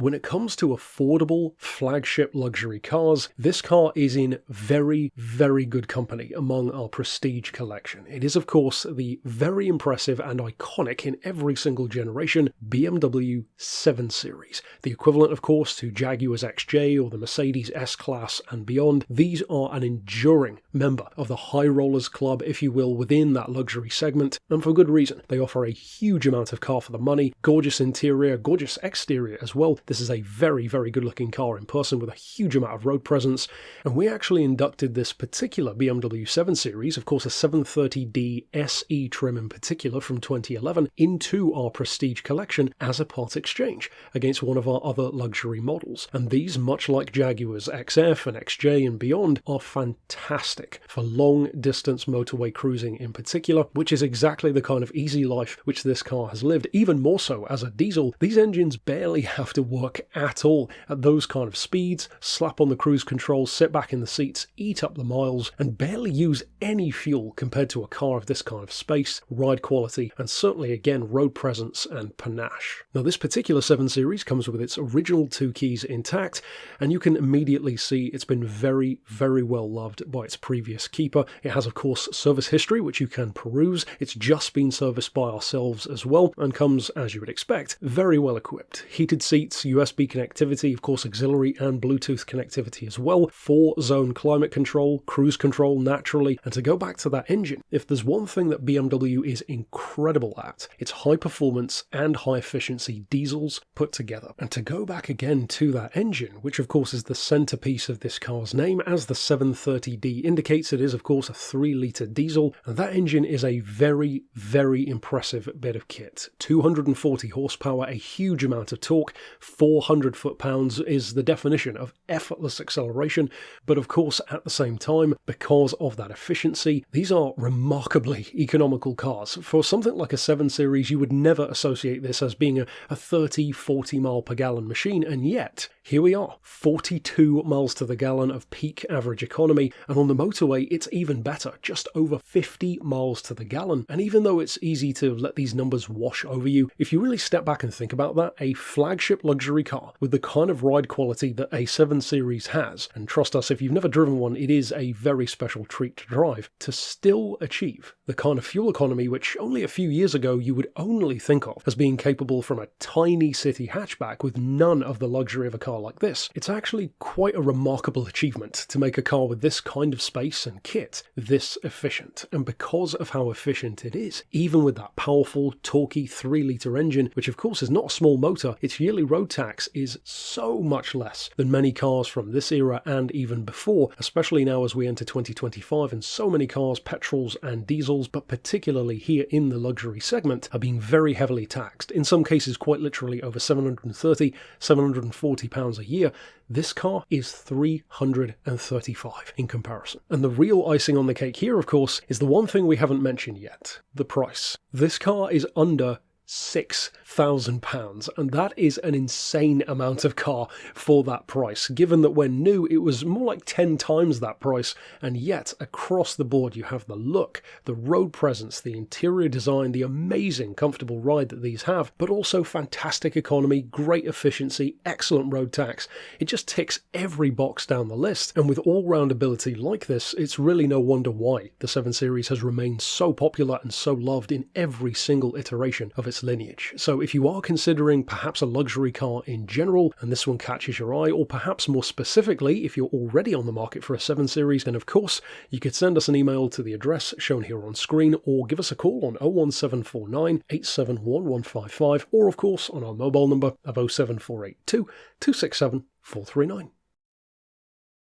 When it comes to affordable flagship luxury cars, this car is in very, very good company among our prestige collection. It is, of course, the very impressive and iconic in every single generation BMW 7 Series. The equivalent, of course, to Jaguar's XJ or the Mercedes S-Class and beyond. These are an enduring member of the high rollers club, if you will, within that luxury segment, and for good reason. They offer a huge amount of car for the money, gorgeous interior, gorgeous exterior as well. This is a very, very good looking car in person with a huge amount of road presence, and we actually inducted this particular BMW 7 Series, of course a 730D SE trim in particular from 2011, into our prestige collection as a part exchange against one of our other luxury models. And these, much like Jaguar's XF and XJ and beyond, are fantastic for long distance motorway cruising in particular, which is exactly the kind of easy life which this car has lived. Even more so as a diesel, these engines barely have to work at all at those kind of speeds, slap on the cruise control, sit back in the seats, eat up the miles, and barely use any fuel compared to a car of this kind of space, ride quality, and certainly again road presence and panache. Now this particular 7 Series comes with its original 2 keys intact, and you can immediately see it's been very, very well loved by its previous keeper. It has of course service history which you can peruse. It's just been serviced by ourselves as well, and comes, as you would expect, very well equipped. Heated seats, USB connectivity, of course auxiliary and Bluetooth connectivity as well, 4-zone climate control, cruise control naturally, and to go back to that engine, if there's one thing that BMW is incredible at, it's high performance and high efficiency diesels put together. And to go back again to that engine, which of course is the centerpiece of this car's name, as the 730D indicates, it is of course a 3-litre diesel, and that engine is a very, very impressive bit of kit. 240 horsepower, a huge amount of torque, 400 foot-pounds is the definition of effortless acceleration, but of course at the same time, because of that efficiency, these are remarkably economical cars. For something like a 7 Series, you would never associate this as being a 30-40 mile per gallon machine, and yet here we are, 42 miles to the gallon of peak average economy, and on the motorway it's even better, just over 50 miles to the gallon. And even though it's easy to let these numbers wash over you, if you really step back and think about that, a flagship luxury car with the kind of ride quality that a 7 Series has, and trust us, if you've never driven one, it is a very special treat to drive, to still achieve the kind of fuel economy which only a few years ago you would only think of as being capable from a tiny city hatchback with none of the luxury of a car like this. It's actually quite a remarkable achievement to make a car with this kind of space and kit this efficient. And because of how efficient it is, even with that powerful, torquey 3-litre engine, which of course is not a small motor, its yearly road tax is so much less than many cars from this era and even before, especially now as we enter 2025 and so many cars, petrols and diesels, but particularly here in the luxury segment, are being very heavily taxed, in some cases quite literally over £730, £740 a year. This car is 335 in comparison. And the real icing on the cake here, of course, is the one thing we haven't mentioned yet: the price. This car is under £6,000, and that is an insane amount of car for that price, given that when new it was more like 10 times that price, and yet across the board you have the look, the road presence, the interior design, the amazing comfortable ride that these have, but also fantastic economy, great efficiency, excellent road tax. It just ticks every box down the list, and with all-round ability like this, it's really no wonder why the 7 Series has remained so popular and so loved in every single iteration of its lineage. So if you are considering perhaps a luxury car in general and this one catches your eye, or perhaps more specifically if you're already on the market for a 7 Series, then of course you could send us an email to the address shown here on screen, or give us a call on 01749 871155, or of course on our mobile number of 07482 267 439.